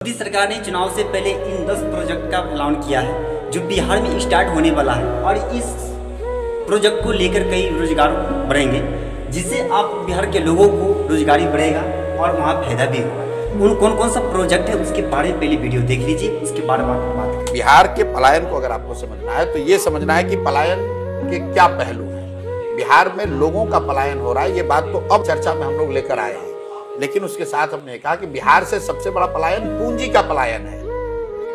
मोदी सरकार ने चुनाव से पहले इन 10 प्रोजेक्ट का ऐलान किया है जो बिहार में स्टार्ट होने वाला है और इस प्रोजेक्ट को लेकर कई रोजगार बढ़ेंगे जिससे आप बिहार के लोगों को रोजगारी बढ़ेगा और वहाँ फायदा भी होगा। उन कौन सा प्रोजेक्ट है उसके बारे में पहले वीडियो देख लीजिए, उसके बारे में बात करें। बिहार के पलायन को अगर आपको समझना है तो ये समझना है कि पलायन के क्या पहलू हैं। बिहार में लोगों का पलायन हो रहा है, ये बात तो अब चर्चा में हम लोग लेकर आए हैं, लेकिन उसके साथ हमने कहा कि बिहार से सबसे बड़ा पलायन पूंजी का पलायन है।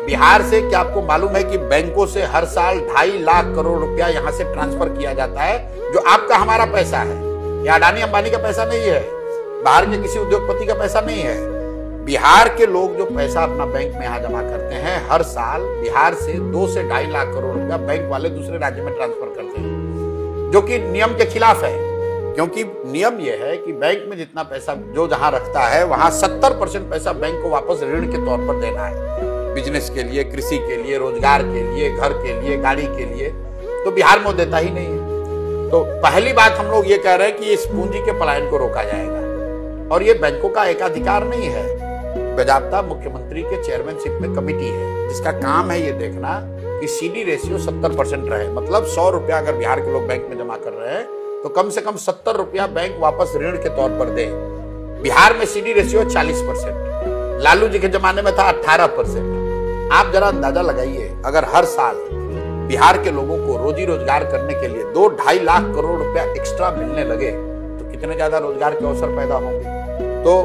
बिहार से क्या आपको मालूम है कि बैंकों से हर साल 2.5 लाख करोड़ रुपया यहाँ से ट्रांसफर किया जाता है, जो आपका हमारा पैसा है। यह अडानी अंबानी का पैसा नहीं है, बाहर के किसी उद्योगपति का पैसा नहीं है। बिहार के लोग जो पैसा अपना बैंक में यहाँ जमा करते हैं, हर साल बिहार से 2 से 2.5 लाख करोड़ रुपया बैंक वाले दूसरे राज्य में ट्रांसफर करते हैं, जो कि नियम के खिलाफ है। क्योंकि नियम यह है कि बैंक में जितना पैसा जो जहां रखता है वहां 70% पैसा बैंक को वापस ऋण के तौर पर देना है, बिजनेस के लिए, कृषि के लिए, रोजगार के लिए, घर के लिए, गाड़ी के लिए। तो बिहार में देता ही नहीं है। तो पहली बात हम लोग ये कह रहे हैं कि इस पूंजी के पलायन को रोका जाएगा और ये बैंकों का एकाधिकार नहीं है। बजाबता मुख्यमंत्री के चेयरमैनशिप में कमेटी है जिसका काम है ये देखना कि CD रेशियो 70% रहे। मतलब 100 रुपया अगर बिहार के लोग बैंक में जमा कर रहे हैं तो कम से कम 70 रुपया बैंक वापस ऋण के तौर पर दे। बिहार में CD रेशियो 40%, लालू जी के जमाने में था 18%। आप जरा अंदाजा लगाइए, अगर हर साल बिहार के लोगों को रोजी रोजगार करने के लिए 2-2.5 लाख करोड़ रुपया एक्स्ट्रा मिलने लगे तो कितने ज्यादा रोजगार के अवसर पैदा होंगे। तो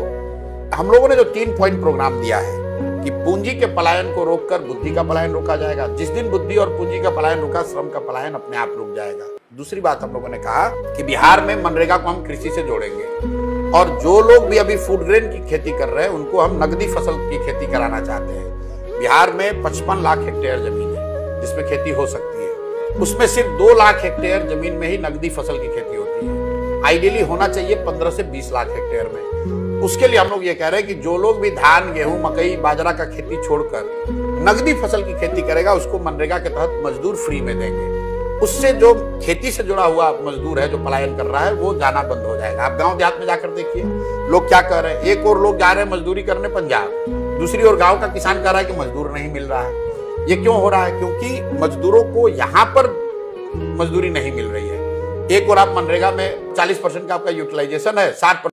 हम लोगों ने जो 3 पॉइंट प्रोग्राम दिया है कि पूंजी के पलायन को रोककर बुद्धि का पलायन रोका जाएगा। जिस दिन बुद्धि और पूंजी का पलायन रुका, श्रम का पलायन अपने आप रुक जाएगा। दूसरी बात हम लोगों ने कहा कि बिहार में मनरेगा को हम कृषि से जोड़ेंगे और जो लोग भी अभी फूड ग्रेन की खेती कर रहे हैं उनको हम नकदी फसल की खेती कराना चाहते हैं। बिहार में 55 लाख हेक्टेयर जमीन है जिसमें खेती हो सकती है, उसमें सिर्फ 2 लाख हेक्टेयर जमीन में ही नकदी फसल की खेती होती है। आइडियली होना चाहिए 15 से 20 लाख हेक्टेयर में। उसके लिए हम लोग ये कह रहे हैं कि जो लोग भी धान, गेहूं, मकई, बाजरा का खेती छोड़कर नकदी फसल की खेती करेगा उसको मनरेगा के तहत मजदूर फ्री में देंगे। उससे जो खेती से जुड़ा हुआ मजदूर है जो पलायन कर रहा है वो जाना बंद हो जाएगा। आप गांव देहात में जाकर देखिए लोग क्या कर रहे हैं। एक और लोग जा रहे हैं मजदूरी करने पंजाब, दूसरी ओर गांव का किसान कह रहा है कि मजदूर नहीं मिल रहा है। ये क्यों हो रहा है? क्योंकि मजदूरों को यहाँ पर मजदूरी नहीं मिल रही है। एक और आप मनरेगा में 40% का आपका यूटिलाइजेशन है, 60%